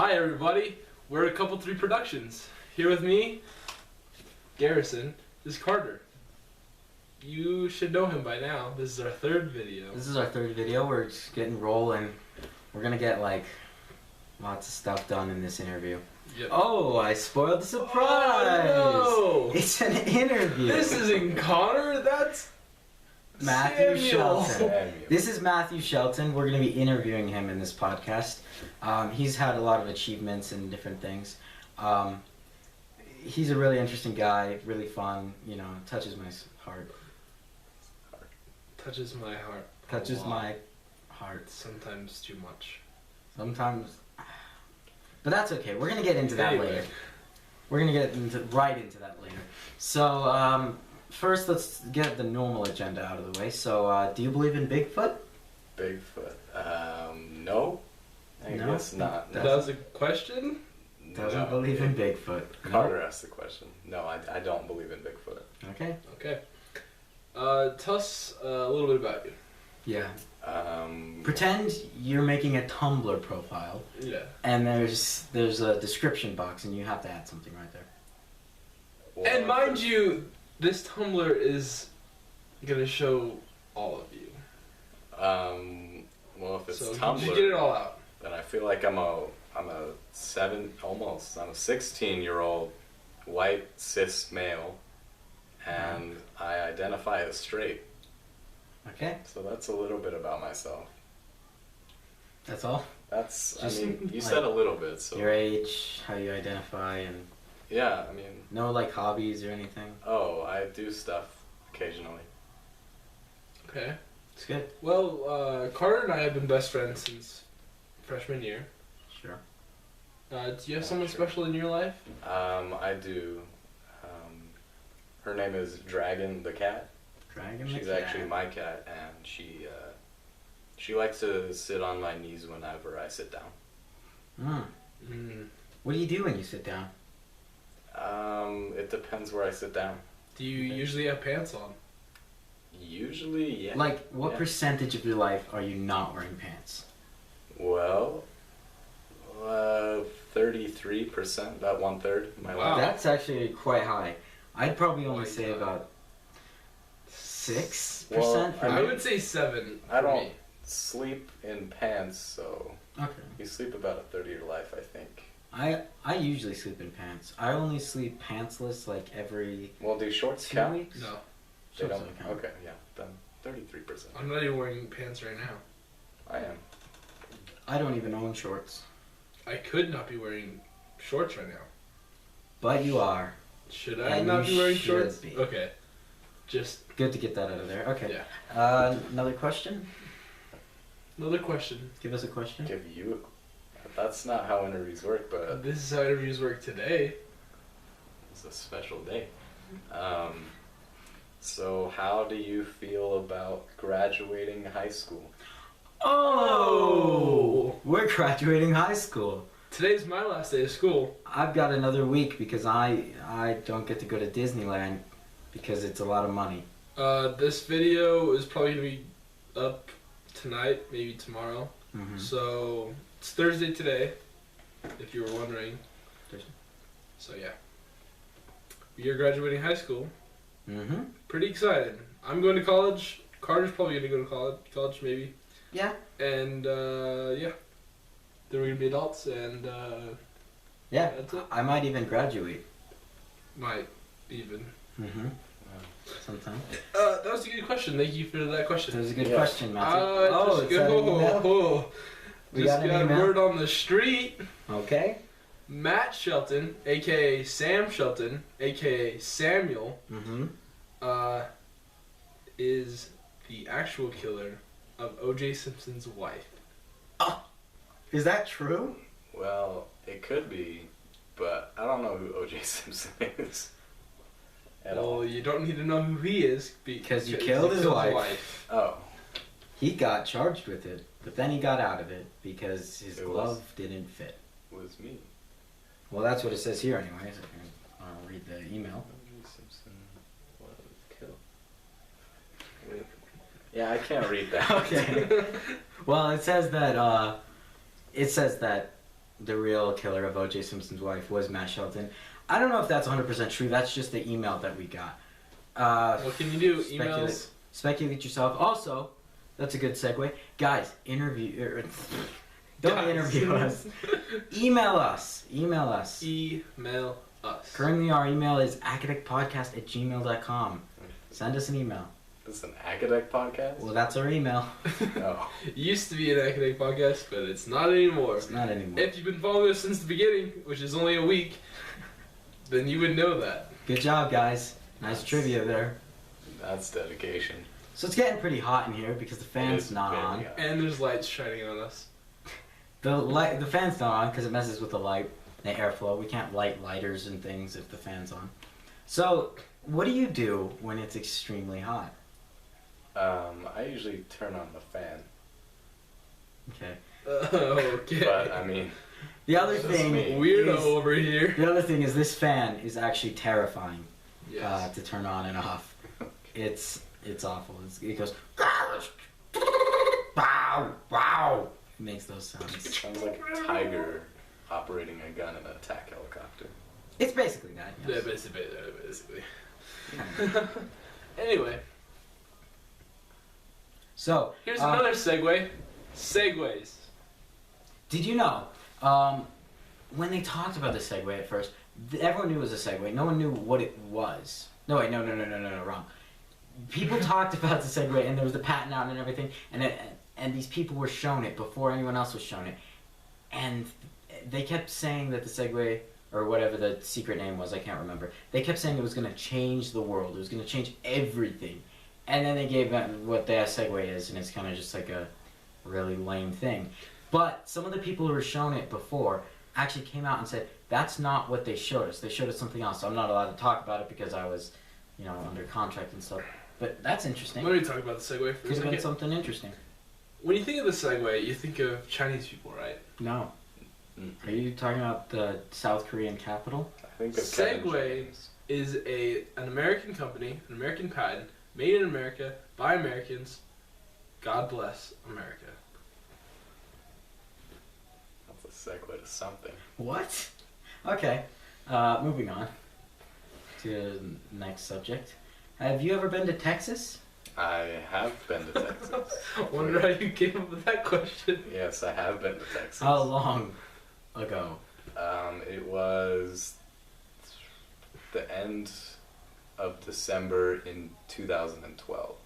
Hi everybody, we're a Couple 3 Productions. Here with me, Garrison, is Carter. You should know him by now. This is our third video. This is our third video. We're just getting rolling. We're gonna get like lots of stuff done in this interview. Yep. Oh, I spoiled the surprise! Oh, no. It's an interview. This isn't Connor, that's Matthew Samuel. Shelton. This is Matthew Shelton. We're going to be interviewing him in this podcast. He's had a lot of achievements and different things. He's a really interesting guy, really fun, touches my heart. Touches my heart. Touches my heart. Sometimes too much. Sometimes. But that's okay. We're going to get into that later. We're going to get right into that later. So, first, let's get the normal agenda out of the way. So, do you believe in Bigfoot? Bigfoot? No. I No? guess not. That was a question? Doesn't believe in Bigfoot. Carter asked the question. No, I don't believe in Bigfoot. Okay. Okay. Tell us a little bit about you. Yeah. Pretend you're making a Tumblr profile. Yeah. And there's a description box, and you have to add something right there. Well, And mind you, this Tumblr is gonna show all of you. well, if it's So Tumblr, you should get it all out. then I feel like I'm a 16-year-old white cis male, and I identify as straight. Okay. So that's a little bit about myself. That's all? That's, Just, you like, said a little bit, so. Your age, how you identify, and Yeah, I mean, no, like, hobbies or anything? oh, I do stuff occasionally. Okay. It's good. Well, Carter and I have been best friends since freshman year. Sure. Do you have someone Sure. special in your life? I do. Her name is Dragon the cat. Dragon She's the cat. actually my cat, and she likes to sit on my knees whenever I sit down. What do you do when you sit down? It depends where I sit down. Do you usually have pants on? Usually, yeah. Like, what Yeah. percentage of your life are you not wearing pants? Well, 33%, about 1/3 of my Wow. life. That's actually quite high. I'd probably only my say God. about 6% Well, for I me. would say 7 I for don't me. sleep in pants, so Okay. you sleep about a third of your life, I think. I usually sleep in pants. I only sleep pantsless like every Well, do shorts 2 count? weeks. No, They Shorts don't. count. Okay, yeah, then 33%. I'm not even wearing pants right now. I am. I don't even own shorts. I could not be wearing shorts right now. But you are. Should I And not you be wearing should shorts? be. Okay. Just, Good to get that out of there. Okay. yeah. Another question? Another question. Give us a question. Give you. That's not how interviews work, but This is how interviews work today. it's a special day. So how do you feel about graduating high school? Oh! We're graduating high school. Today's my last day of school. I've got another week because I don't get to go to Disneyland because it's a lot of money. This video is probably gonna be up tonight, maybe tomorrow. Mm-hmm. So it's Thursday today, if you were wondering. Thursday. So yeah, we are graduating high school. Mm-hmm. Pretty excited. I'm going to college. Carter's probably gonna go to college maybe. Yeah. And yeah, then we're gonna be adults, and Yeah. that's it. I might even graduate. Might even. Mm-hmm. Sometime. That was a good question. Thank you for that That question. was a good Yeah. question, Matthew. Just it's an email? We Just got an got email? word on the street. Okay. Matt Shelton, aka Sam Shelton, aka Samuel, Mm-hmm. is the actual killer of O.J. Simpson's wife. Is that true? Well, it could be, but I don't know who O.J. Simpson is. At all. Well, you don't need to know who he is Because you he killed his killed wife. Oh, He got charged with it, but then he got out of it because his It glove was- didn't fit. it was me. Well, that's what it says here anyways. I'll read the email. O.J. Simpson was killed. Wait. Yeah, I can't read that. Okay. Well, it says that the real killer of O.J. Simpson's wife was Matt Shelton. I don't know if that's 100% true. That's just the email that we got. What can you do? Emails. Speculate yourself. Also, that's a good segue. Guys, don't Guys. interview us. Email us. Email us. Email us. Currently, our email is academicpodcast@gmail.com. Send us an email. This is an academic podcast? Well, that's our email. Oh. It used to be an academic podcast, but it's not anymore. It's not anymore. If you've been following us since the beginning, which is only a week, then you would know that. Good job, guys. Nice That's- trivia there. That's dedication. So it's getting pretty hot in here because the fan's It's not very on. hot. And there's lights shining on us. The fan's not on because it messes with the light, the airflow. We can't light lighters and things if the fan's on. So, what do you do when it's extremely hot? I usually turn on the fan. Okay. Okay. But, I mean, The other That's thing me. Weirdo is, over here. the other thing is this fan is actually terrifying Yes. to turn on and off. It's awful. It goes wow wow. It makes those sounds. sounds like a tiger operating a gun in an attack helicopter. It's basically that. Yeah, Yes. basically. Kind of. Anyway, So here's another segue. Segways. Did you know, when they talked about the Segway at first, everyone knew it was a Segway. No one knew what it was. No, wait, no, wrong. People talked about the Segway, and there was the patent out and everything, and these people were shown it before anyone else was shown it. And they kept saying that the Segway, or whatever the secret name was, I can't remember, they kept saying it was going to change the world. It was going to change everything. And then they gave what the Segway is, and it's kind of just like a really lame thing. But some of the people who were shown it before actually came out and said, that's not what they showed us. They showed us something else. So I'm not allowed to talk about it because I was, under contract and stuff. But that's interesting. Let me talk about the Segway for a Could have been second. something interesting. When you think of the Segway, you think of Chinese people, right? No. Mm. Are you talking about the South Korean capital? I think of Kevin Segway. James. Is an American company, an American patent, made in America, by Americans. God bless America. That's a segue to something. What? Okay. Moving on to the next subject. Have you ever been to Texas? I have been to Texas. I wonder how you came up with that question. Yes, I have been to Texas. How long ago? It was the end of December in 2012.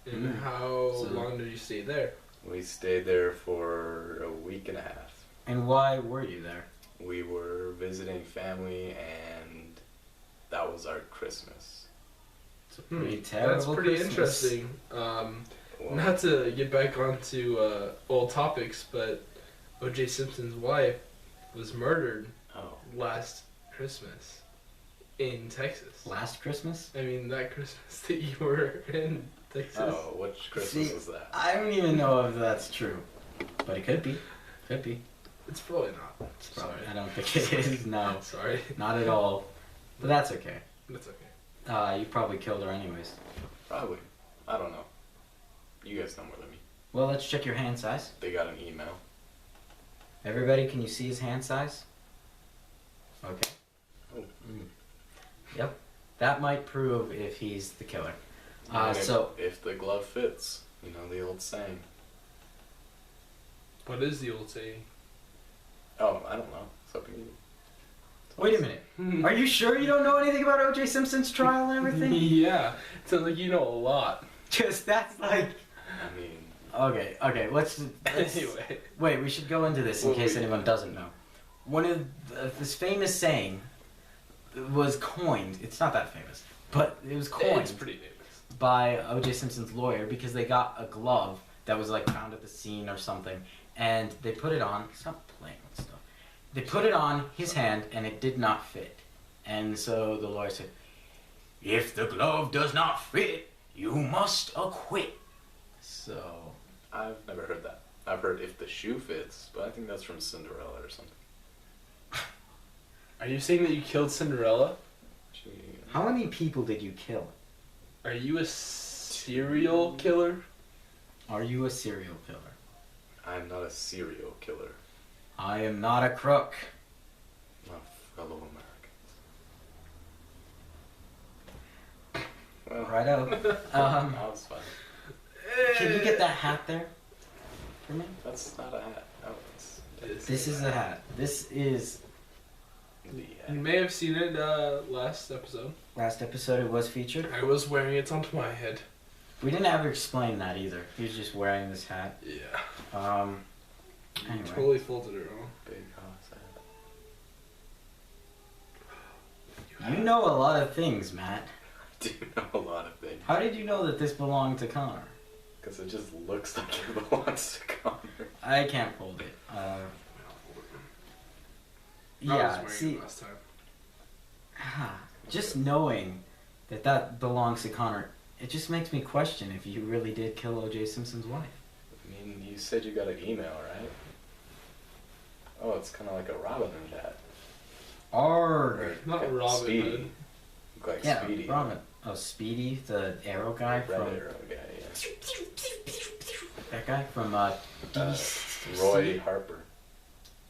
And Mm. how So- long did you stay there? We stayed there for a week and a half. And why were you there? We were visiting family, and that was our Christmas. It's a pretty terrible That's pretty Christmas. interesting. Well, Not to get back onto old topics, but O.J. Simpson's wife was murdered oh, last Christmas in Texas. Last Christmas? I mean, that Christmas that you were in Texas. oh, which Christmas See, was that? I don't even know if that's true. But it could be. Could be. It's probably not. It's probably, Sorry. I don't think it is. No. Sorry. Not at all. But that's okay. That's okay. You probably killed her anyways. Probably. I don't know. You guys know more than me. Well, let's check your hand size. They got an email. Everybody, can you see his hand size? Okay. Oh. Yep. That might prove if he's the killer. And So, if the glove fits, the old saying. What is the old saying? Oh, I don't know. It's up to you. wait a minute. Are you sure you don't know anything about O.J. Simpson's trial and everything? Yeah. Sounds like you know a lot. Because that's like... I mean, Okay, let's Anyway. wait, we should go into this in Well, case we- anyone doesn't know. One of this famous saying was coined, it's not that famous, but it was coined It's pretty famous. by O.J. Simpson's lawyer because they got a glove that was like found at the scene or something, and they put it on. Stop playing with stuff. They put it on his hand, and it did not fit. And so the lawyer said, "If the glove does not fit, you must acquit." So I've never heard that. I've heard if the shoe fits, but I think that's from Cinderella or something. Are you saying that you killed Cinderella? Gee, how many people did you kill? Are you a serial killer? Are you a serial killer? I'm not a serial killer. I am not a crook. My fellow Americans. Well, Righto. that was fun. Can you get that hat there for me? That's not a hat. Oh, it's This is a hat. This is the You may have seen it last episode. last episode. It was featured. I was wearing it onto my head. We didn't ever explain that either. He was just wearing this hat. Yeah. Anyway. You totally folded it wrong. big house hat. You know a lot of things, Matt. I do know a lot of things. How did you know that this belonged to Connor? Because it just looks like it belongs to Connor. I can't fold it. I was Yeah, wearing see, it last time. just knowing that that belongs to Connor, it just makes me question if you really did kill O.J. Simpson's wife. I mean, you said you got an email, right? Oh, it's kind of like a Robin Hood hat. Arg! Not Like Robin Speedy. Hood. Look like Yeah, Speedy. Robin. Oh, Speedy, the arrow guy Red from Arrow guy, yeah. that guy from DC, Roy Harper.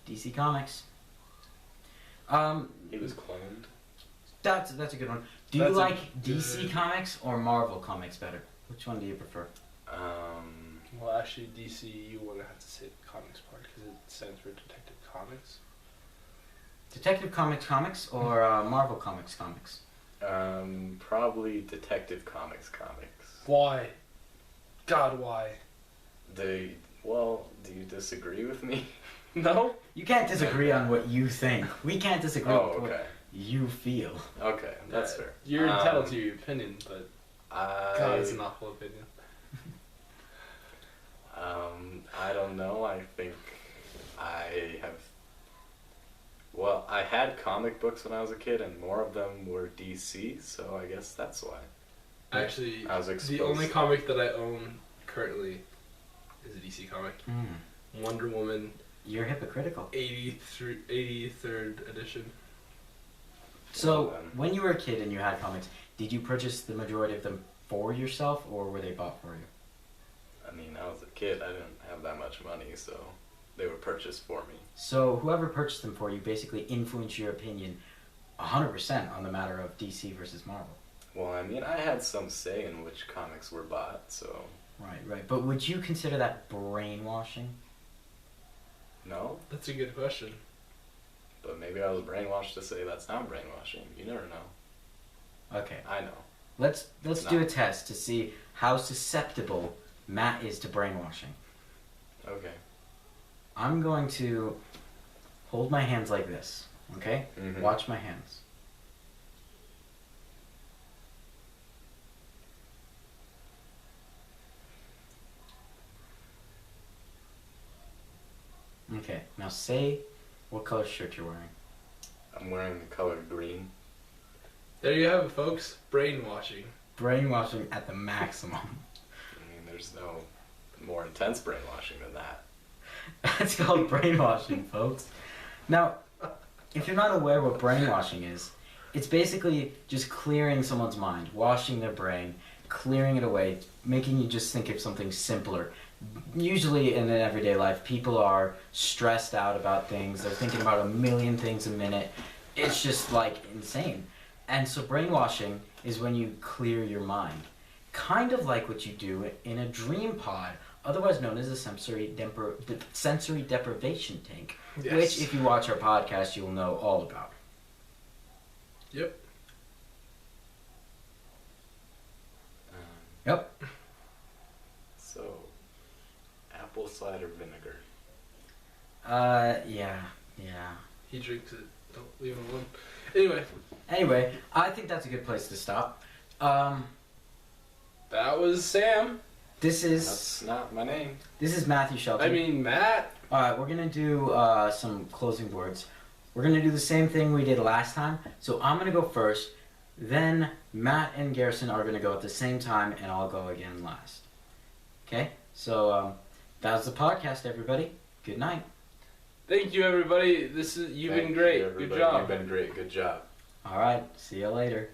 DC Comics. He was cloned. That's a good one. Do That's you a like DC good- Comics or Marvel Comics better? Which one do you prefer? Well, actually, DC, you would have to say the comics part because it stands for Detective Comics. Detective Comics or Marvel Comics? Probably Detective Comics. Why? God, why? Well, do you disagree with me? No? You can't disagree on what you think. We can't disagree Oh, with okay. what you feel. Okay, that's fair. You're entitled to your opinion, but God, it's an I, awful opinion. I don't know. I think I have. Well, I had comic books when I was a kid, and more of them were DC, so I guess that's why. Actually, I was the exposed only to- comic that I own currently is a DC comic. Mm. Wonder Woman You're hypocritical. 83rd edition. So, Well, then. when you were a kid and you had comics, did you purchase the majority of them for yourself, or were they bought for you? I mean, I was a kid. I didn't have that much money, so they were purchased for me. So, whoever purchased them for you basically influenced your opinion 100% on the matter of DC versus Marvel. Well, I mean, I had some say in which comics were bought, so Right. But would you consider that brainwashing? no. That's a good question. But maybe I was brainwashed to say that's not brainwashing. You never know. Okay. I know. Let's It's do a not. test to see how susceptible Matt is to brainwashing. Okay. I'm going to hold my hands like this, okay? Mhm. Watch my hands. Okay, now say what color shirt you're wearing. I'm wearing the color green. There you have it, folks. Brainwashing. Brainwashing at the maximum. I mean, there's no more intense brainwashing than that. That's called brainwashing, folks. Now, if you're not aware what brainwashing is, it's basically just clearing someone's mind, washing their brain, clearing it away, making you just think of something simpler. Usually in an everyday life, people are stressed out about things. They're thinking about a million things a minute. It's just like insane. And so brainwashing is when you clear your mind. Kind of like what you do in a dream pod, otherwise known as a sensory deprivation tank, Yes. which if you watch our podcast, you'll know all about. Yep. Yep. So, apple cider vinegar. Yeah. He drinks it. Don't leave him alone. Anyway, Anyway, I think that's a good place to stop. that was Sam. This is That's not my name. Matthew Shelton. I mean, Matt. Alright, we're gonna do some closing words. We're gonna do the same thing we did last time. So I'm gonna go first, then Matt and Garrison are gonna go at the same time, and I'll go again last. Okay? So that was the podcast, everybody. Good night. Thank you, everybody. You've Thank been great. you, Good everybody. job. You've been great. Good job. Alright, see you later.